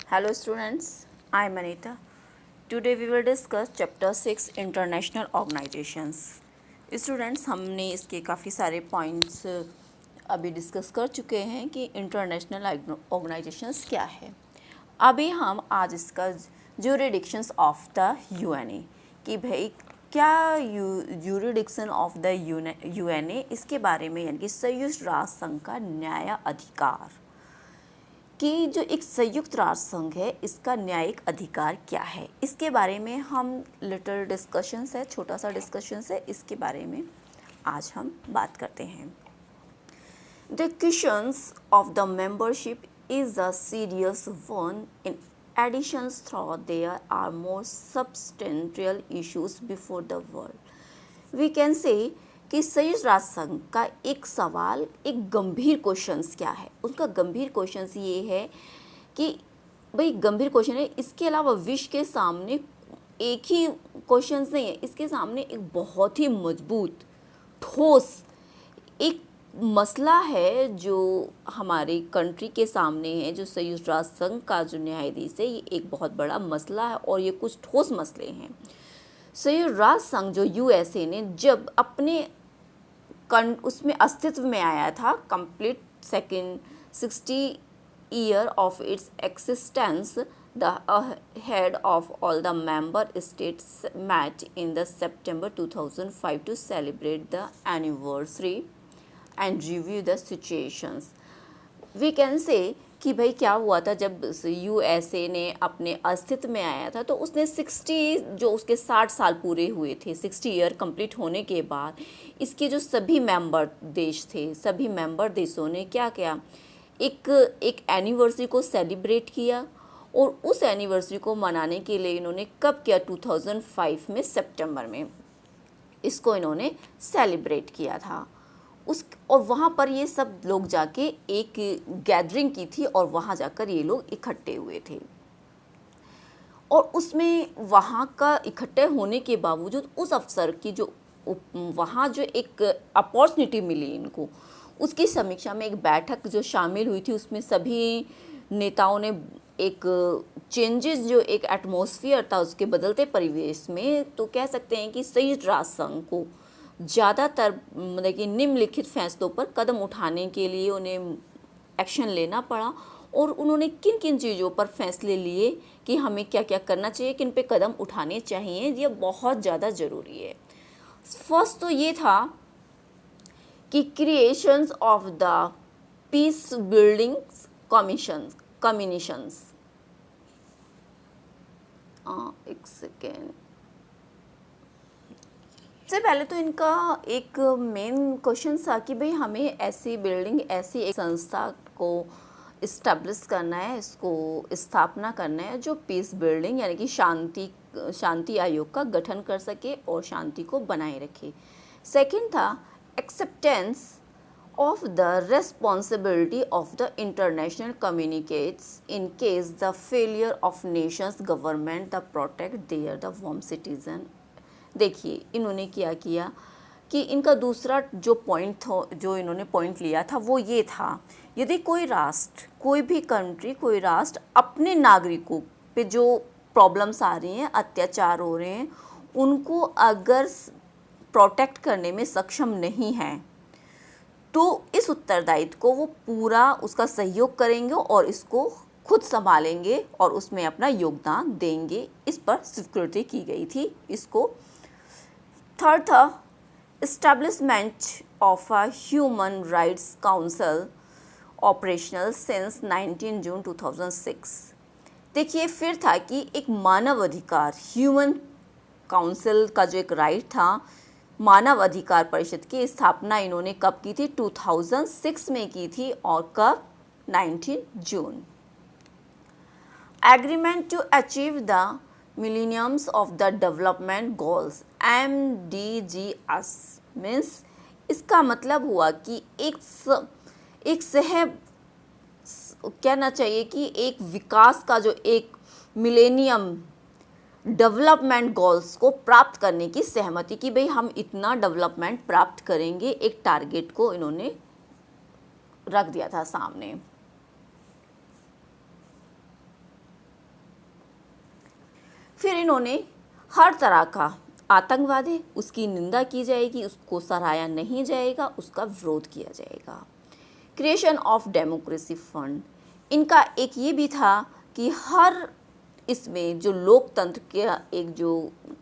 Hello students, I am Anita. Today we will discuss chapter 6 International Organizations. Students हमने इसके काफ़ी सारे points अभी डिस्कस कर चुके हैं कि इंटरनेशनल ऑर्गेनाइजेशंस क्या है। अभी हम आज इसका ज्यूरिडिक्शंस ऑफ द यूएनए कि भाई क्या ज्यूरिडिक्शन ऑफ द यूएनए इसके बारे में, यानी कि संयुक्त राष्ट्र संघ का न्याय अधिकार कि जो एक संयुक्त राष्ट्र संघ है इसका न्यायिक अधिकार क्या है, इसके बारे में हम लिटिल डिस्कशंस है, छोटा सा डिस्कशंस है, इसके बारे में आज हम बात करते हैं। The questions of the membership is a serious one in addition through there are more substantial issues before the world. We can say कि संयुक्त राष्ट्र संघ का एक सवाल, एक गंभीर क्वेश्चंस क्या है, उसका गंभीर क्वेश्चंस ये है कि भाई गंभीर क्वेश्चन है, इसके अलावा विश्व के सामने एक ही क्वेश्चंस नहीं है, इसके सामने एक बहुत ही मजबूत ठोस एक मसला है जो हमारे कंट्री के सामने है। जो संयुक्त राष्ट्र संघ का जो न्यायाधीश है, ये एक बहुत बड़ा मसला है और ये कुछ ठोस मसले हैं। संयुक्त राष्ट्र संघ जो यूएसए ने जब अपने उसमें अस्तित्व में आया था, complete second 60 year of its existence, the head of all the member states met in the September 2005 to celebrate the anniversary and review the situations. We can say कि भाई क्या हुआ था जब यूएसए ने अपने अस्तित्व में आया था, तो उसने 60 जो उसके 60 साल पूरे हुए थे, 60 ईयर कंप्लीट होने के बाद इसके जो सभी मेंबर देश थे, सभी मेंबर देशों ने क्या किया, एक एनिवर्सरी को सेलिब्रेट किया। और उस एनिवर्सरी को मनाने के लिए इन्होंने कब किया, 2005 में सितंबर में इसको इन्होंने सेलिब्रेट किया था। और वहाँ पर ये सब लोग जाके एक गैदरिंग की थी और वहाँ जाकर ये लोग इकट्ठे हुए थे। और उसमें वहाँ का इकट्ठे होने के बावजूद उस अवसर की जो वहाँ जो एक अपॉर्चुनिटी मिली इनको, उसकी समीक्षा में एक बैठक जो शामिल हुई थी, उसमें सभी नेताओं ने एक चेंजेस, जो एक एटमॉस्फेयर था उसके बदलते परिवेश में, तो कह सकते हैं कि संयुक्त राष्ट्र संघ को ज़्यादातर मतलब कि निम्नलिखित फैसलों पर कदम उठाने के लिए उन्हें एक्शन लेना पड़ा। और उन्होंने किन किन चीज़ों पर फैसले लिए कि हमें क्या क्या करना चाहिए, किन पे कदम उठाने चाहिए, ये बहुत ज़्यादा ज़रूरी है। फर्स्ट तो ये था कि creations of the peace building commissions. एक सेकेंड, सबसे पहले तो इनका एक मेन क्वेश्चन था कि भाई हमें ऐसी बिल्डिंग, ऐसी एक संस्था को इस्टेब्लिश करना है, इसको स्थापना करना है जो पीस बिल्डिंग यानी कि शांति आयोग का गठन कर सके और शांति को बनाए रखे। सेकंड था acceptance of the responsibility of the international communicates in case the failure of nations government the protect their the warm citizen. देखिए इन्होंने क्या किया कि इनका दूसरा जो पॉइंट था, जो इन्होंने पॉइंट लिया था, वो ये था, यदि कोई राष्ट्र, कोई भी कंट्री, कोई राष्ट्र अपने नागरिकों पे जो प्रॉब्लम्स आ रही हैं, अत्याचार हो रहे हैं, उनको अगर प्रोटेक्ट करने में सक्षम नहीं है, तो इस उत्तरदायित्व को वो पूरा उसका सहयोग करेंगे और इसको खुद संभालेंगे और उसमें अपना योगदान देंगे। इस पर स्वीकृति की गई थी इसको। थर्ड था establishment of a human rights council operational since 19 जून 2006। देखिए फिर था कि एक मानव अधिकार ह्यूमन काउंसिल का जो एक राइट था, मानव अधिकार परिषद की स्थापना इन्होंने कब की थी, 2006 में की थी। और कब, 19 जून। Agreement to achieve the millenniums of the development goals MDGs means, इसका मतलब हुआ कि एक कहना चाहिए कि एक विकास का जो एक मिलेनियम डेवलपमेंट गोल्स को प्राप्त करने की सहमति कि भाई हम इतना डेवलपमेंट प्राप्त करेंगे, एक टारगेट को इन्होंने रख दिया था सामने। फिर इन्होंने हर तरह का आतंकवाद है उसकी निंदा की जाएगी, उसको सराहा नहीं जाएगा, उसका विरोध किया जाएगा। क्रिएशन ऑफ डेमोक्रेसी फंड, इनका एक ये भी था कि हर इसमें जो लोकतंत्र का एक जो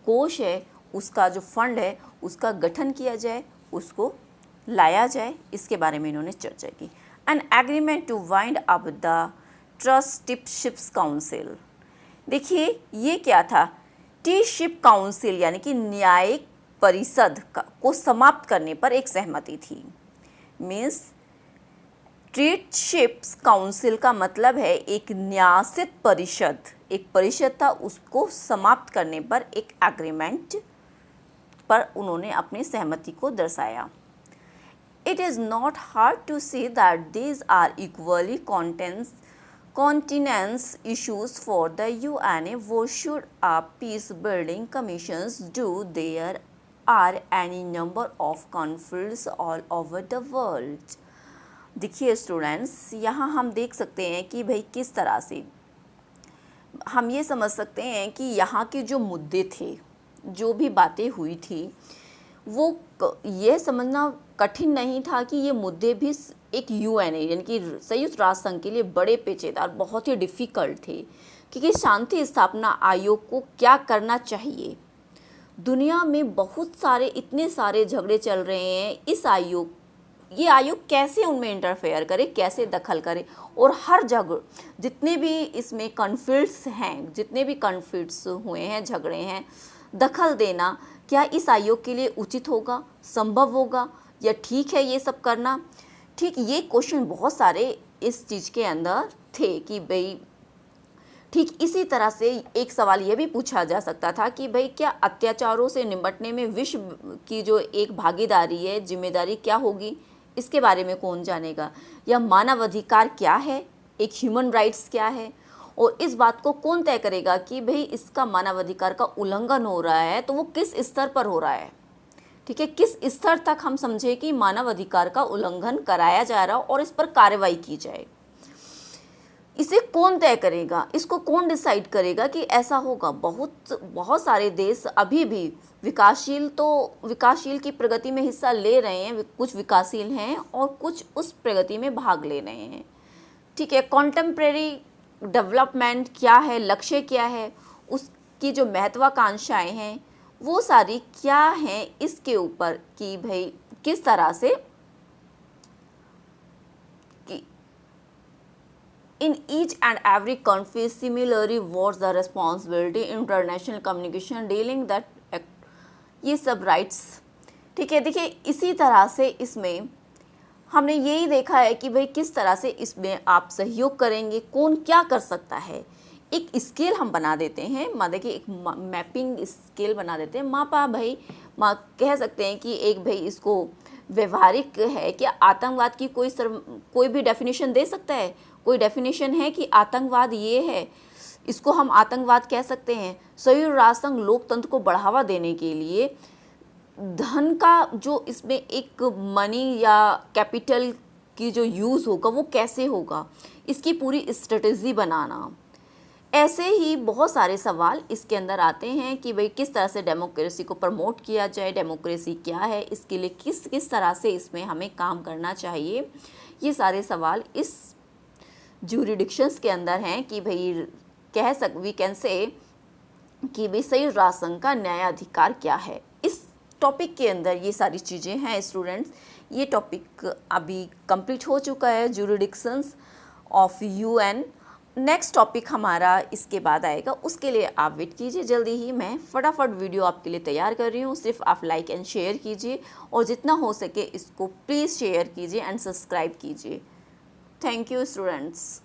कोष है उसका जो फंड है उसका गठन किया जाए, उसको लाया जाए, इसके बारे में इन्होंने चर्चा की। An agreement to wind up the trusteeships council, देखिए ये क्या था, टीशिप काउंसिल यानी कि न्यायिक परिषद को समाप्त करने पर एक सहमति थी। मीन्स ट्रीटशिप्स काउंसिल का मतलब है एक न्यासित परिषद, एक परिषद था, उसको समाप्त करने पर एक एग्रीमेंट पर उन्होंने अपनी सहमति को दर्शाया। It is not hard to see that these are equally continence issues for the UN. What should a peace-building commissions do? There are any number of conflicts all over the world. देखिए students, यहाँ हम देख सकते हैं कि भाई किस तरह से हम ये समझ सकते हैं कि यहाँ के जो मुद्दे थे, जो भी बातें हुई थी, वो ये समझना कठिन नहीं था कि ये मुद्दे भी एक UN यानी कि संयुक्त राष्ट्र संघ के लिए बड़े पेचीदा, बहुत ही डिफ़िकल्ट थे, क्योंकि शांति स्थापना आयोग को क्या करना चाहिए। दुनिया में बहुत सारे इतने सारे झगड़े चल रहे हैं, ये आयोग कैसे उनमें इंटरफेयर करे, कैसे दखल करे, और हर जगह जितने भी इसमें कॉन्फ्लिक्ट्स हैं, जितने भी कॉन्फ्लिक्ट्स हुए हैं, झगड़े हैं, दखल देना क्या इस आयोग के लिए उचित होगा, संभव होगा, या ठीक है ये सब करना। ठीक ये क्वेश्चन बहुत सारे इस चीज़ के अंदर थे कि भाई ठीक इसी तरह से एक सवाल ये भी पूछा जा सकता था कि भाई क्या अत्याचारों से निपटने में विश्व की जो एक भागीदारी है, जिम्मेदारी क्या होगी, इसके बारे में कौन जानेगा, या मानव अधिकार क्या है, एक ह्यूमन राइट्स क्या है, और इस बात को कौन तय करेगा कि भाई इसका मानव अधिकार का उल्लंघन हो रहा है तो वो किस स्तर पर हो रहा है। ठीक है, किस स्तर तक हम समझे कि मानव अधिकार का उल्लंघन कराया जा रहा और इस पर कार्रवाई की जाए, इसे कौन तय करेगा, इसको कौन डिसाइड करेगा कि ऐसा होगा। बहुत सारे देश अभी भी विकासशील की प्रगति में हिस्सा ले रहे हैं, कुछ विकासशील हैं और कुछ उस प्रगति में भाग ले रहे हैं। ठीक है, कॉन्टेम्प्रेरी डेवलपमेंट क्या है, लक्ष्य क्या है, उसकी जो महत्वाकांक्षाएं हैं वो सारी क्या हैं, इसके ऊपर कि भाई किस तरह से कि in each and every country similarly what's the responsibility international communication dealing that act, ये सब राइट्स। ठीक है, देखिए इसी तरह से इसमें हमने यही देखा है कि भाई किस तरह से इसमें आप सहयोग करेंगे, कौन क्या कर सकता है। एक स्केल हम बना देते हैं, देखिए एक मैपिंग स्केल बना देते हैं, मापा भाई कह सकते हैं कि एक भाई इसको व्यवहारिक है कि आतंकवाद की कोई भी डेफिनेशन दे सकता है, कोई डेफिनेशन है कि आतंकवाद ये है, इसको हम आतंकवाद कह सकते हैं। संयुक्त राष्ट्र संघ लोकतंत्र को बढ़ावा देने के लिए धन का जो इसमें एक मनी या कैपिटल की जो यूज़ होगा वो कैसे होगा, इसकी पूरी स्ट्रेटजी बनाना, ऐसे ही बहुत सारे सवाल इसके अंदर आते हैं कि भाई किस तरह से डेमोक्रेसी को प्रमोट किया जाए, डेमोक्रेसी क्या है, इसके लिए किस तरह से इसमें हमें काम करना चाहिए। ये सारे सवाल इस ज्यूरिडिक्शंस के अंदर हैं कि भाई वी कैन से कि भाई संयुक्त राष्ट्र संघ का न्यायाधिकार क्या है। इस टॉपिक के अंदर ये सारी चीज़ें हैं स्टूडेंट्स। ये टॉपिक अभी कंप्लीट हो चुका है, ज्यूरिडिक्शंस ऑफ UN। नेक्स्ट टॉपिक हमारा इसके बाद आएगा, उसके लिए आप वेट कीजिए, जल्दी ही मैं फटाफट वीडियो आपके लिए तैयार कर रही हूँ। सिर्फ आप लाइक एंड शेयर कीजिए और जितना हो सके इसको प्लीज़ शेयर कीजिए एंड सब्सक्राइब कीजिए। Thank you students.